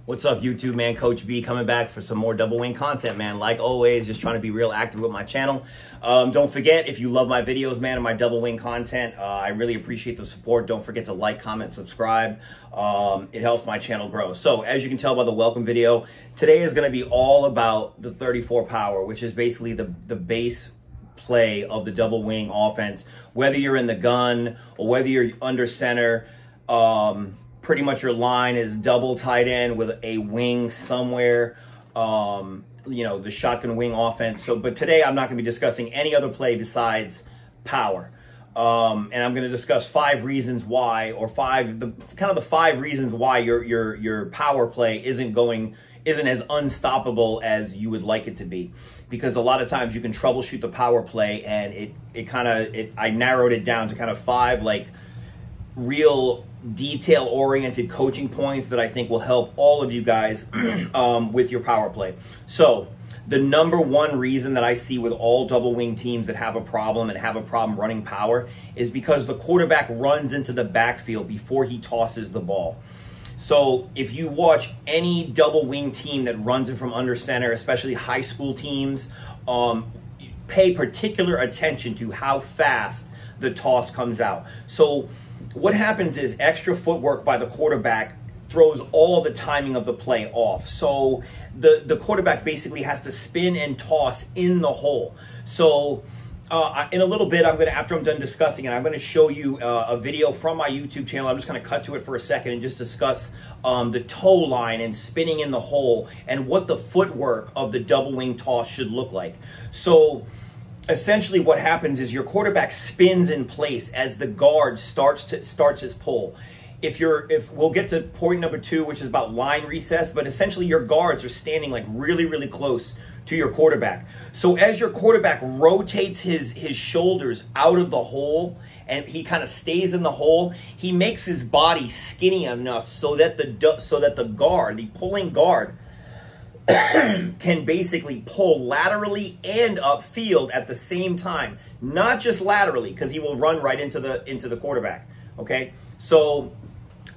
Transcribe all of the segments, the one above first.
What's up, YouTube, man? Coach B coming back for some more double wing content, man. Like always, just trying to be real active with my channel. Don't forget, if you love my videos, man, and my double wing content, I really appreciate the support. Don't forget to like, comment, subscribe. It helps my channel grow. So as you can tell by the welcome video, today is going to be all about the 34 power, which is basically the base play of the double wing offense. Whether you're in the gun or whether you're under center, pretty much your line is double tight end with a wing somewhere, you know, the shotgun wing offense. So, but today I'm not going to be discussing any other play besides power. And I'm going to discuss 5 reasons why, or the 5 reasons why your power play isn't as unstoppable as you would like it to be. Because a lot of times you can troubleshoot the power play, and I narrowed it down to kind of 5 like real detail-oriented coaching points that I think will help all of you guys with your power play. So the number one reason that I see with all double wing teams that have a problem running power is because the quarterback runs into the backfield before he tosses the ball. So if you watch any double wing team that runs it from under center, especially high school teams, pay particular attention to how fast the toss comes out. So what happens is extra footwork by the quarterback throws all the timing of the play off. So the quarterback basically has to spin and toss in the hole. So in a little bit, after I'm done discussing it, I'm going to show you a video from my YouTube channel. I'm just going to cut to it for a second and just discuss the toe line and spinning in the hole and what the footwork of the double wing toss should look like. So essentially what happens is your quarterback spins in place as the guard starts his pull. If we'll get to point number 2, which is about line recess, but essentially your guards are standing like really, really close to your quarterback. So as your quarterback rotates his shoulders out of the hole and he kind of stays in the hole, he makes his body skinny enough so that the guard, the pulling guard, can basically pull laterally and upfield at the same time, not just laterally, because he will run right into the quarterback. Okay, so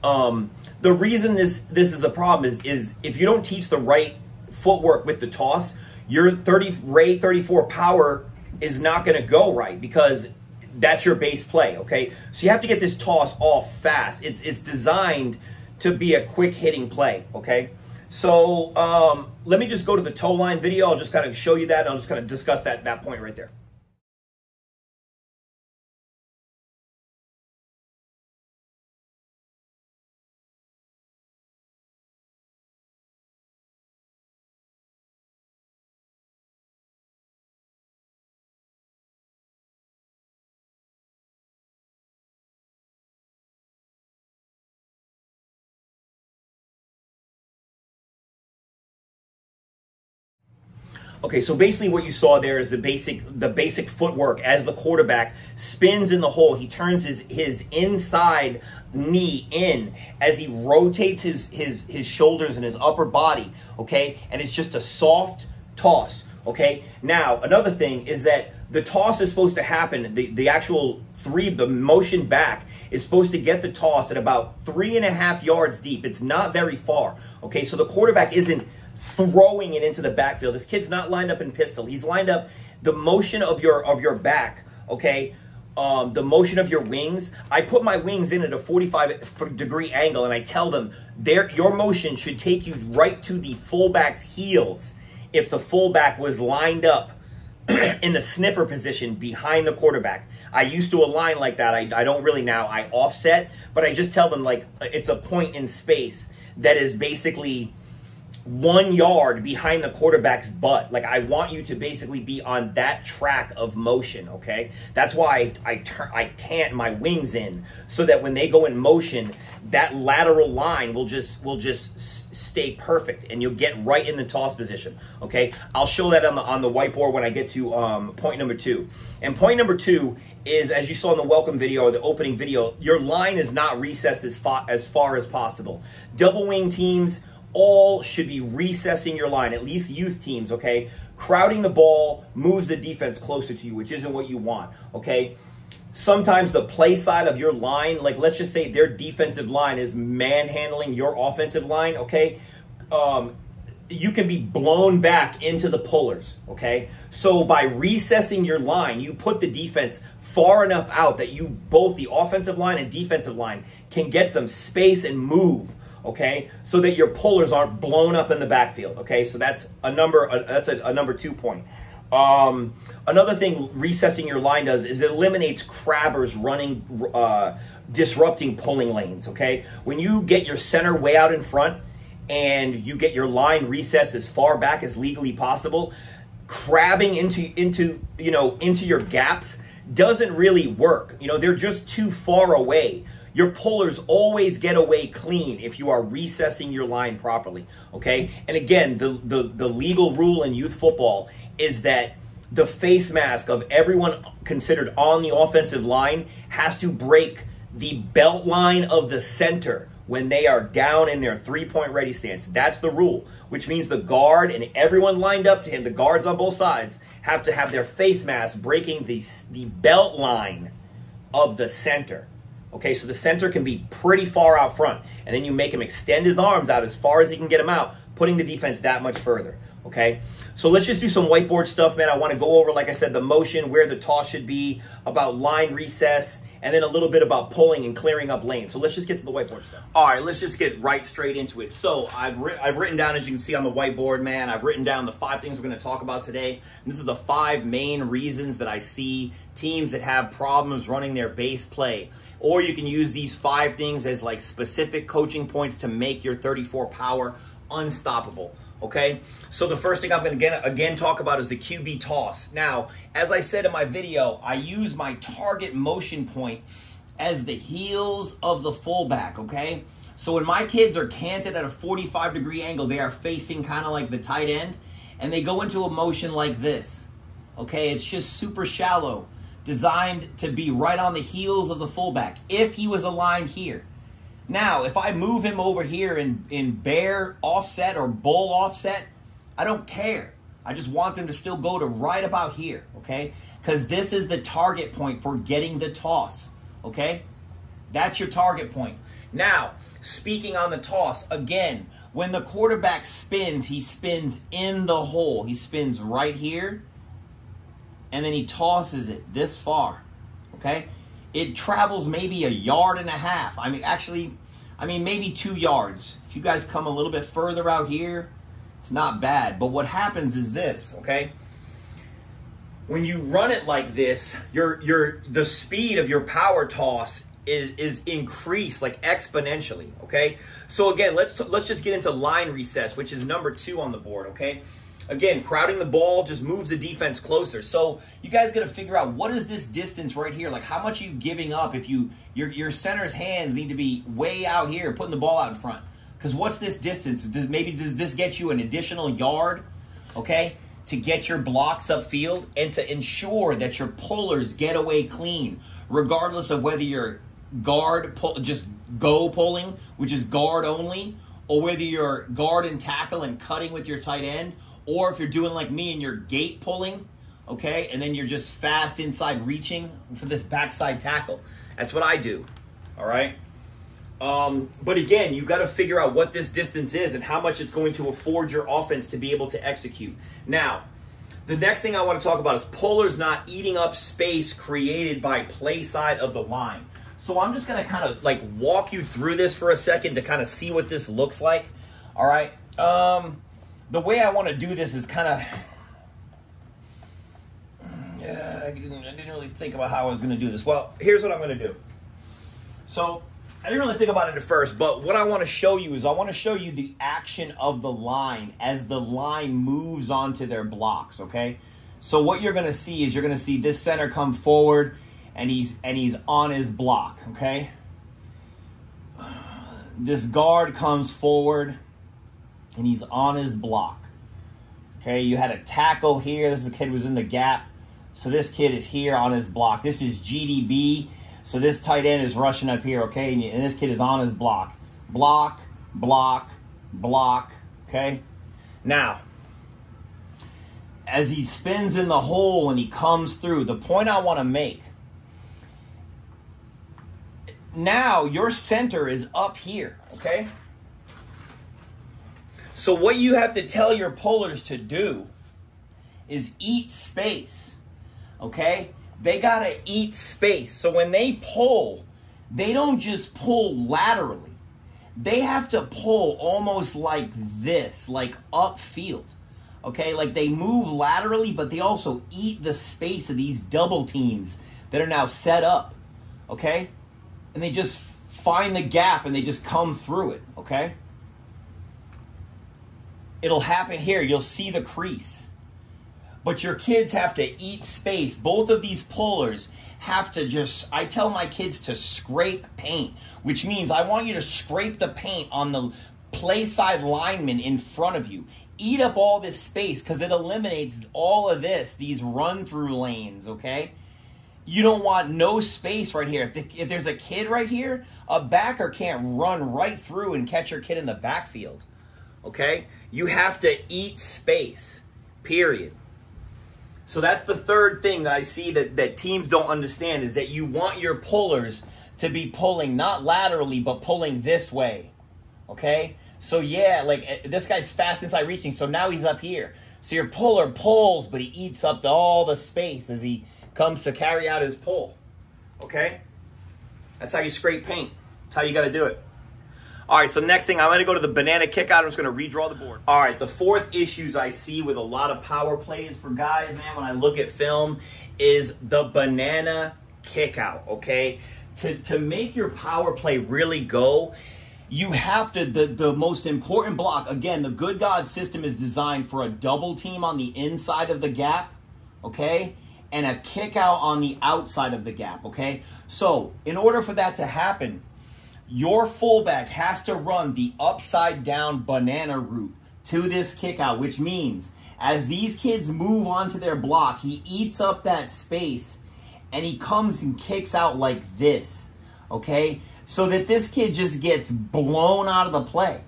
the reason this is a problem is if you don't teach the right footwork with the toss, your 34 power is not going to go right, because that's your base play. Okay, so you have to get this toss off fast. It's designed to be a quick hitting play. Okay. So let me just go to the toe line video. I'll just kind of show you that, and I'll just kind of discuss that point right there. Okay, so basically what you saw there is the basic footwork as the quarterback spins in the hole. He turns his inside knee in as he rotates his shoulders and his upper body, okay? And it's just a soft toss, okay? Now, another thing is that the toss is supposed to happen, the motion back is supposed to get the toss at about 3.5 yards deep. It's not very far, okay? So the quarterback isn't throwing it into the backfield. This kid's not lined up in pistol. He's lined up the motion of your back, okay? The motion of your wings. I put my wings in at a 45-degree angle, and I tell them your motion should take you right to the fullback's heels if the fullback was lined up in the sniffer position behind the quarterback. I used to align like that. I don't really now. I offset, but I just tell them like it's a point in space that is basically 1 yard behind the quarterback's butt. Like, I want you to basically be on that track of motion, okay? That's why I cant my wings in, so that when they go in motion, that lateral line will just stay perfect, and you'll get right in the toss position, okay? I'll show that on the whiteboard when I get to point number 2. And point number 2 is, as you saw in the welcome video or the opening video, your line is not recessed as far as possible. Double wing teams all should be recessing your line, at least youth teams, okay? Crowding the ball moves the defense closer to you, which isn't what you want, okay? Sometimes the play side of your line, like let's just say their defensive line is manhandling your offensive line, okay? you can be blown back into the pullers, okay? So by recessing your line, you put the defense far enough out that you, both the offensive line and defensive line, can get some space and move, okay? So that your pullers aren't blown up in the backfield, okay? So that's a number 2 point. Another thing recessing your line does is it eliminates crabbers running, disrupting pulling lanes, okay? When you get your center way out in front, and you get your line recessed as far back as legally possible, crabbing into your gaps doesn't really work. You know, they're just too far away. Your pullers always get away clean if you are recessing your line properly, okay? And again, the legal rule in youth football is that the face mask of everyone considered on the offensive line has to break the belt line of the center when they are down in their three-point ready stance. That's the rule, which means the guard and everyone lined up to him, the guards on both sides, have to have their face mask breaking the belt line of the center. Okay, so the center can be pretty far out front, and then you make him extend his arms out as far as he can get them out, putting the defense that much further. Okay, so let's just do some whiteboard stuff, man. I want to go over, like I said, the motion, where the toss should be, about line recess, and then a little bit about pulling and clearing up lanes. So let's just get to the whiteboard stuff. All right, let's just get right straight into it. So I've written down, as you can see on the whiteboard, man, I've written down the 5 things we're going to talk about today. And this is the 5 main reasons that I see teams that have problems running their base play. Or you can use these 5 things as like specific coaching points to make your 34 power unstoppable. Okay, so the first thing I'm going to again talk about is the QB toss. Now, as I said in my video, I use my target motion point as the heels of the fullback, okay? So when my kids are canted at a 45-degree angle, they are facing kind of like the tight end, and they go into a motion like this, okay? It's just super shallow, designed to be right on the heels of the fullback, if he was aligned here. Now, if I move him over here in bear offset or bull offset, I don't care. I just want them to still go to right about here, okay? Because this is the target point for getting the toss, okay? That's your target point. Now, speaking on the toss, again, when the quarterback spins, he spins in the hole. He spins right here, and then he tosses it this far, okay? It travels maybe 1.5 yards. I mean, maybe 2 yards. If you guys come a little bit further out here, it's not bad. But what happens is this, okay? When you run it like this, the speed of your power toss is increased like exponentially, okay? So again, let's just get into line recess, which is number 2 on the board, okay? Again, crowding the ball just moves the defense closer. So you guys got to figure out, what is this distance right here? Like, how much are you giving up if your center's hands need to be way out here, putting the ball out in front? Because what's this distance? Does this get you an additional yard, okay, to get your blocks upfield and to ensure that your pullers get away clean, regardless of whether you're guard, just go pulling, which is guard only, or whether you're guard and tackle and cutting with your tight end, or if you're doing like me and you're gate pulling, okay, and then you're just fast inside reaching for this backside tackle. That's what I do, all right? But again, you got to figure out what this distance is and how much it's going to afford your offense to be able to execute. Now, the next thing I want to talk about is pullers not eating up space created by play side of the line. So I'm just going to kind of like walk you through this for a second to kind of see what this looks like, all right? The way I want to do this is kind of, I didn't really think about how I was going to do this. Well, here's what I'm going to do. So I didn't really think about it at first, but what I want to show you is I want to show you the action of the line as the line moves onto their blocks, okay? So what you're going to see is you're going to see this center come forward, and he's on his block, okay? This guard comes forward, and he's on his block. Okay, you had a tackle here. This kid was in the gap. So this kid is here on his block. This is GDB. So this tight end is rushing up here, okay? And this kid is on his block. Block, block, block, okay? Now, as he spins in the hole and he comes through, the point I want to make, now your center is up here, okay? So what you have to tell your pullers to do is eat space, okay? They gotta eat space. So when they pull, they don't just pull laterally. They have to pull almost like this, like upfield, okay? Like they move laterally, but they also eat the space of these double teams that are now set up, okay? And they just find the gap and they just come through it, okay? It'll happen here. You'll see the crease. But your kids have to eat space. Both of these pullers have to just, I tell my kids to scrape paint, which means I want you to scrape the paint on the play side lineman in front of you. Eat up all this space because it eliminates all of this, these run-through lanes, okay? You don't want no space right here. If there's a kid right here, a backer can't run right through and catch your kid in the backfield, okay? You have to eat space, period. So that's the third thing that I see that teams don't understand is that you want your pullers to be pulling not laterally, but pulling this way, okay? So yeah, like this guy's fast inside reaching, so now he's up here. So your puller pulls, but he eats up all the space as he comes to carry out his pull, okay? That's how you scrape paint. That's how you got to do it. All right, so next thing, I'm going to go to the banana kick out. I'm just going to redraw the board. All right, the fourth issues I see with a lot of power plays for guys, man, when I look at film is the banana kick out, okay? To make your power play really go, you have to, the most important block, again, the Good God system is designed for a double team on the inside of the gap, okay? And a kick out on the outside of the gap, okay? So in order for that to happen, your fullback has to run the upside down banana route to this kick out, which means as these kids move onto their block, he eats up that space and he comes and kicks out like this, okay? So that this kid just gets blown out of the play.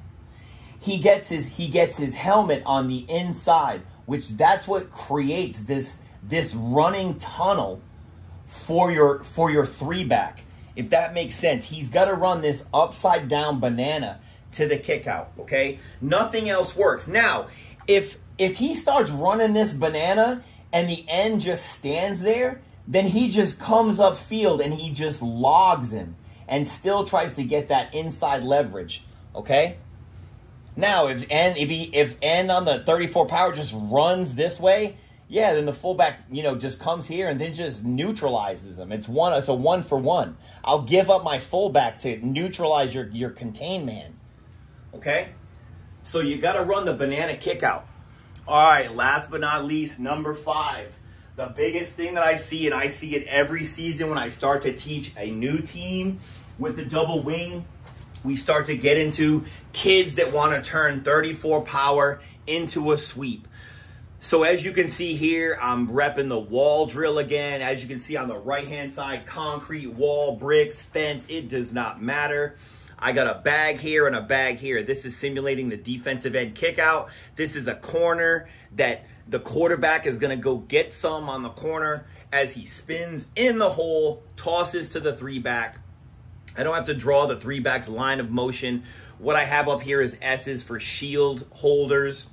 He gets his helmet on the inside, which that's what creates this running tunnel for your three back. If that makes sense, he's got to run this upside down banana to the kick out, okay? Nothing else works. Now, if he starts running this banana and the end just stands there, then he just comes upfield and he just logs him and still tries to get that inside leverage, okay? Now, if end on the 34 power just runs this way, yeah, then the fullback, just comes here and then just neutralizes him. It's a 1-for-1. I'll give up my fullback to neutralize your contain man. Okay? So you got to run the banana kick out. All right, last but not least, number 5. The biggest thing that I see, and I see it every season when I start to teach a new team with the double wing, we start to get into kids that want to turn 34 power into a sweep. So as you can see here, I'm repping the wall drill again. As you can see on the right-hand side, concrete, wall, bricks, fence, it does not matter. I got a bag here and a bag here. This is simulating the defensive end kick out. This is a corner that the quarterback is going to go get some on the corner as he spins in the hole, tosses to the three back. I don't have to draw the three back's line of motion. What I have up here is S's for shield holders.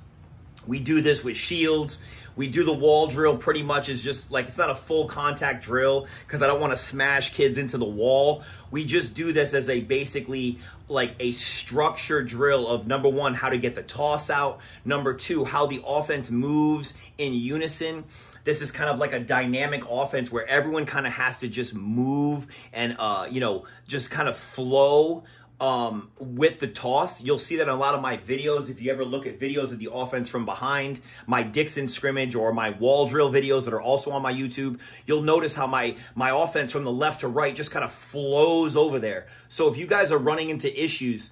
We do this with shields. We do the wall drill pretty much as just like, it's not a full contact drill because I don't want to smash kids into the wall. We just do this as a basically like a structured drill of number 1, how to get the toss out. Number 2, how the offense moves in unison. This is kind of like a dynamic offense where everyone kind of has to just move and, just kind of flow with the toss. You'll see that in a lot of my videos. If you ever look at videos of the offense from behind, my Dixon scrimmage or my wall drill videos that are also on my YouTube, you'll notice how my offense from the left to right just kind of flows over there. So if you guys are running into issues,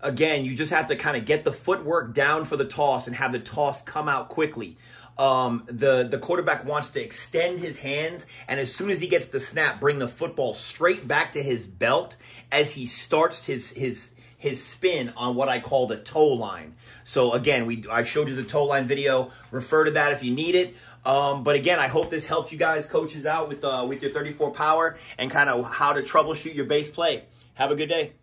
again, you just have to kind of get the footwork down for the toss and have the toss come out quickly. The quarterback wants to extend his hands, and as soon as he gets the snap, bring the football straight back to his belt as he starts his spin on what I call the toe line. So again, I showed you the toe line video. Refer to that if you need it. But again, I hope this helps you guys, coaches, out with your 34 power and kind of how to troubleshoot your base play. Have a good day.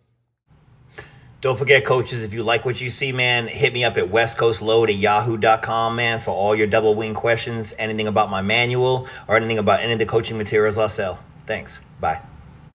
Don't forget, coaches, if you like what you see, man, hit me up at westcoastload@yahoo.com, man, for all your double wing questions, anything about my manual, or anything about any of the coaching materials I'll sell. Thanks. Bye.